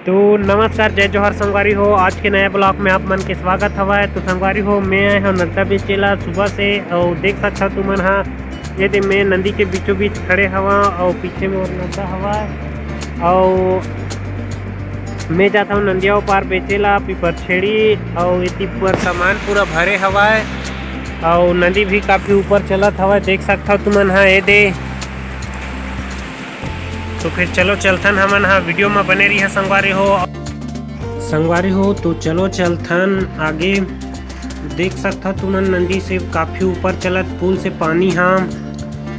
तो नमस्कार, जय जोहर संगवारी हो। आज के नए ब्लॉग में आप मन के स्वागत हवा है। तो संगवारी हो, मैं आए हूँ नंदा बेचेला सुबह से और देख सकता हो तुमन हाँ ये मैं नंदी के बीचों बीच खड़े हवा और पीछे में और नंदा हवा और मैं जाता हूँ नंदिया पार बेचेला पीपर छेड़ी और इतनी पर सामान पूरा भरे हवा है और नदी भी काफ़ी ऊपर चलत हवा देख सकता हो तुमन हाँ ये दे। तो फिर चलो चलथन हमन हाँ वीडियो में बने रही है संगवारी हो। तो चलो चलथन आगे। देख सकता तुमन नंदी से काफ़ी ऊपर चलत पुल से पानी हाँ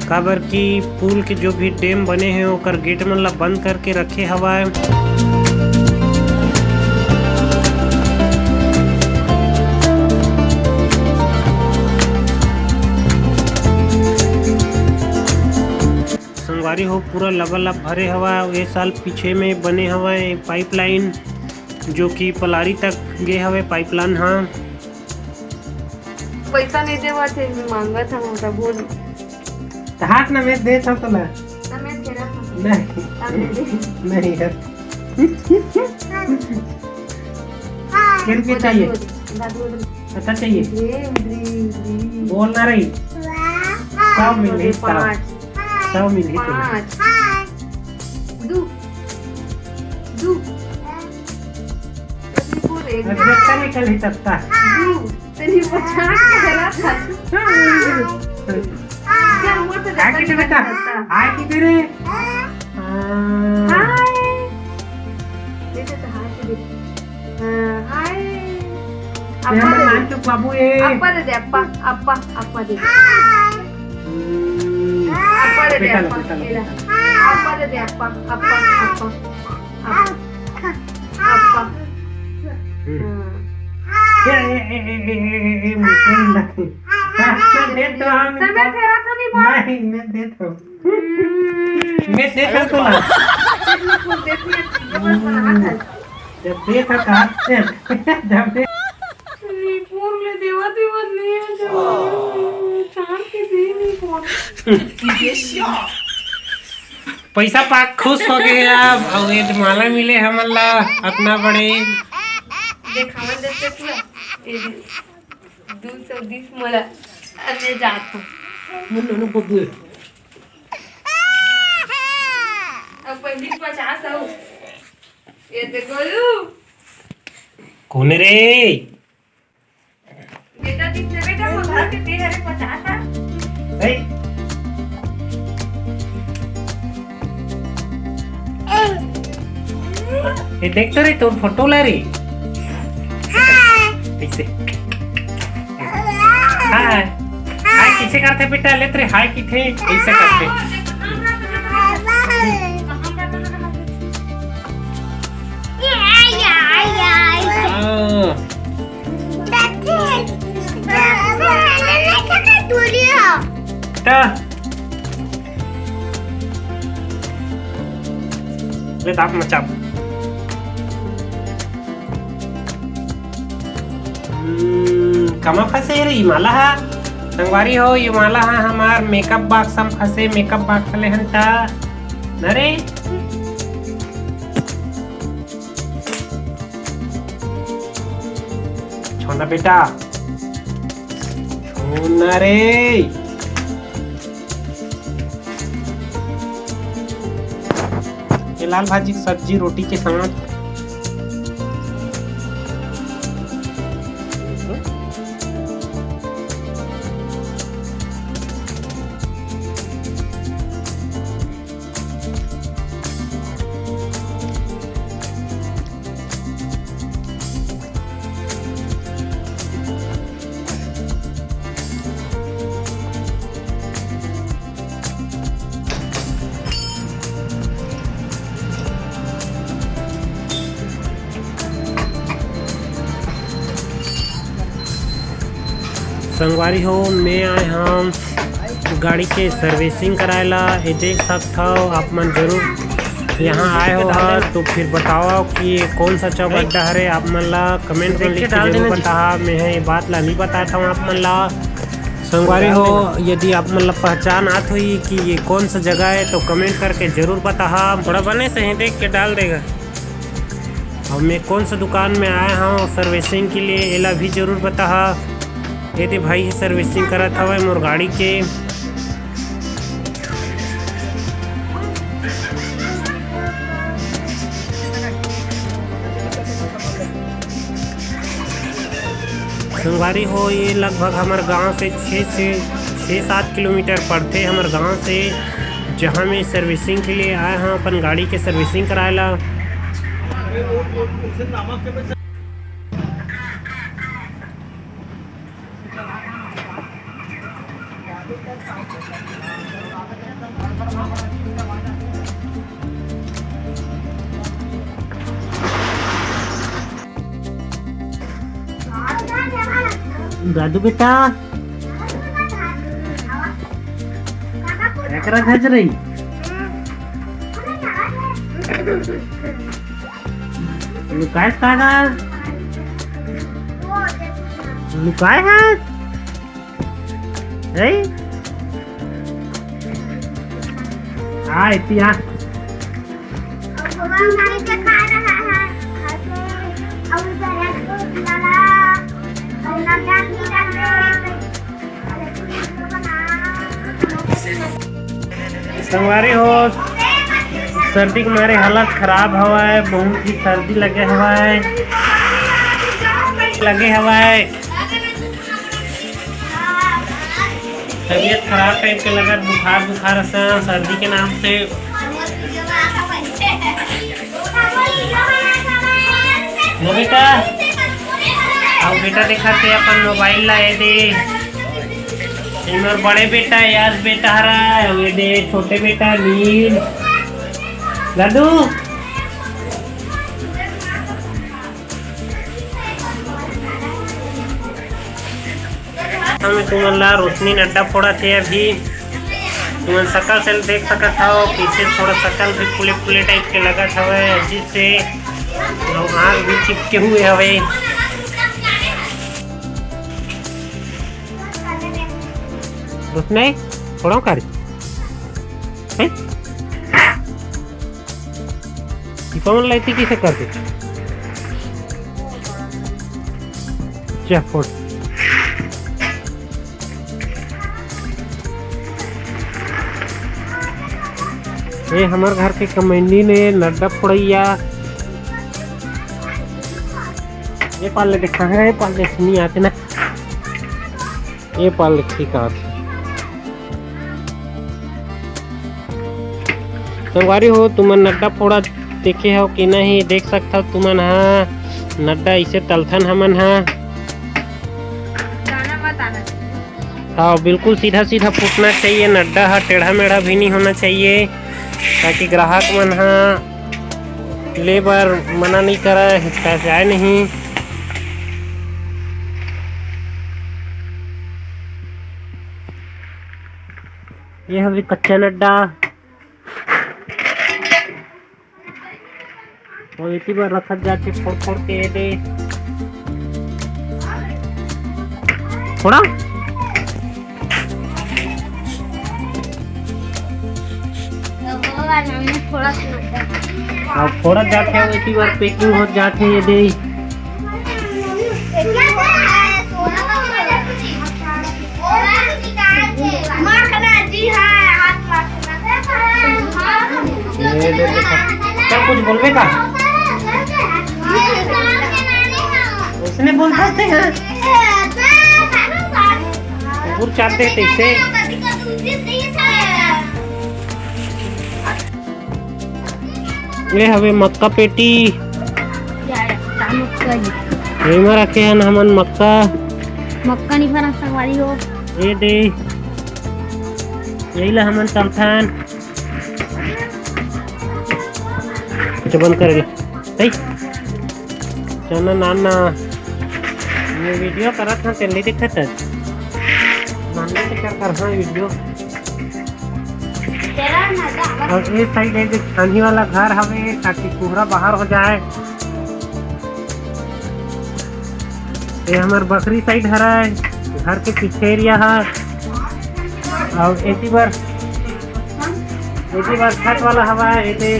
काबर की पुल के जो भी डैम बने हैं ओकर गेट मन ला बंद करके रखे हवा है। संगवारी हो पूरा लबा भरे हवा। ये साल पीछे में बने हवा पाइपलाइन जो कि पलारी तक गए हवे पाइपलाइन हाँ। पैसा नहीं देवा थे मांगा था मोटा बोल हाथ ना मैं दे था तो ना मैं तेरा नहीं है कितने चाहिए अच्छा चाहिए बोलना रही 100 मिली 100 मिली 5 अच्छा निकल ही सकता तेरी 50 कहला था क्या मोट हाय कितने बेटा हाय कितने रे हाय बेटा तो हाय के दे हाय अपा मान चुप बाबू ये अपा दे अपा दे अपा दे अपा दे अपा पैसा पाक खुश हो गए अब और ये माला मिले हमला अपना बड़े देखावन देते पूरा 220 मला अन्य जात मुन्नो बबू अब पहली 50 हो ये देखो कौन रे बेटा दिखने बेटा मगर के दे रे 50 ए ये देख तो रे तो फोटो ला रे ऐसे हाय हाय किसे करते बेटा ले तेरे हाय की थे ऐसे करते ले दाप मचा कमा फंसे रे माला हा संगवारी हो ये माला हा हमार मेकअप बॉक्स हम फंसे मेकअप बॉक्स ले हंता नरे छोना बेटा छोना रे ये लाल भाजी सब्जी रोटी के साथ संगवारी हो मैं आए हम गाड़ी के सर्विसिंग कराएला। ये देख सकता हो आप मन जरूर यहाँ आए हो हाँ तो फिर बताओ कि कौन सा चौक अड्डा है आप मन ला कमेंट में लिख के जरूर बता। मैं ये बात ला नहीं बताता हूँ आप मन ला संगवारी हो। यदि आप मतलब पहचान आत हुई कि ये कौन सा जगह है तो कमेंट करके जरूर बता। हाँ थोड़ा बने से ही देख के डाल देगा। और मैं कौन सा दुकान में आया हूँ सर्विसिंग के लिए एला भी जरूर बता। ये तो भाई ही सर्विसिंग करत हवे मोर गाड़ी के। संगवारी हो ये लगभग हमारे गांव से 6-7 किलोमीटर पड़ते हमारे गांव से, जहां मैं सर्विसिंग के लिए आया हूं अपन गाड़ी के सर्विसिंग कराएला। दादू बेटा क्या करा खज रही? लुकाय कागा लुकाय है आ इतिया संगवारी हो सर्दी के मारे हालत खराब हवा है, बहुत ही सर्दी लगे हवा है तबीयत खराब टाइप के लगा, बुखार सर्दी के नाम से। नो बेटा आओ बेटा दिखाते अपन मोबाइल ला दे। इमर बड़े बेटा यार बेटा हरा ये दे, छोटे बेटा नील दादू हमें तुम्हारा रोशनी नड्डा फोड़ा थे। अभी तुम शकल से देख सकत हो पीछे थोड़ा शकल भी फुले टाइप के लगत हवे, अजीब से आँख भी चिपके हुए हवे। नहीं थोड़ा कर कौन लाइती किसे करते फोड़ ये हमारे घर के कमेंडी ने नड्डा फोड़ैया ये पाल देखा है, ये पाल नहीं आते ना, ये पाल ठीक आते। संगवारी हो तुम नड्डा फोड़ा देखे हो कि नहीं? देख सकता हो तुमन हाँ नड्डा इसे तलथन हमन हाँ बिल्कुल सीधा फूटना चाहिए नड्डा, हाँ टेढ़ा मेढ़ा भी नहीं होना चाहिए, ताकि ग्राहक मन हाँ ले बार मना नहीं करे, हिचकिचाए नहीं। ये हवे कच्चा नड्डा और इसी बार रखत जाते फोड़ के दे थोड़ा अब फोड़ा जाते हैं इसी बार पैकिंग हो जाते ये दे। क्या कुछ बोलबे का उसने बोल सकते हैं पूर चाहते हैं कैसे ये हवे मक्का पेटी में रखे हैं हमन मक्का नहीं फरा संगवारी हो ये दे यही ला हमन तलथन कुछ बंद करेला सही चना नाना ये वीडियो करत था चली दिखत है नाना से क्या कर रहा वीडियो। और ये साइड है छानी वाला घर हवे ताकि कोहरा बाहर हो जाए। ये हमार बकरी साइड हरा है, घर के पीछे एरिया है। और एटी बार छत वाला हवा है।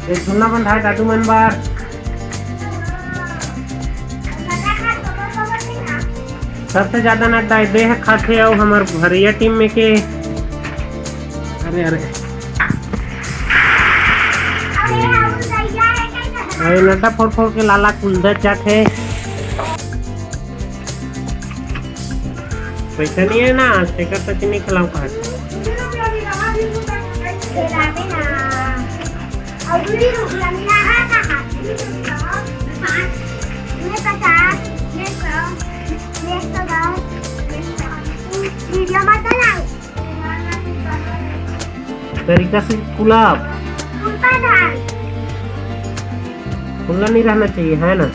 ये झुन्ना बंधाए दादू मन बार। सबसे ज्यादा ना दे है खाते और हमार भरिया टीम में के। अरे अरे अरे नटा फोड़ फोड़ के लाला कुलदर जाते। पैसा नहीं है ना स्टेकर सच नहीं खिलाऊ कहा। तरीका से गुलाब खुला नहीं रहना चाहिए है ना।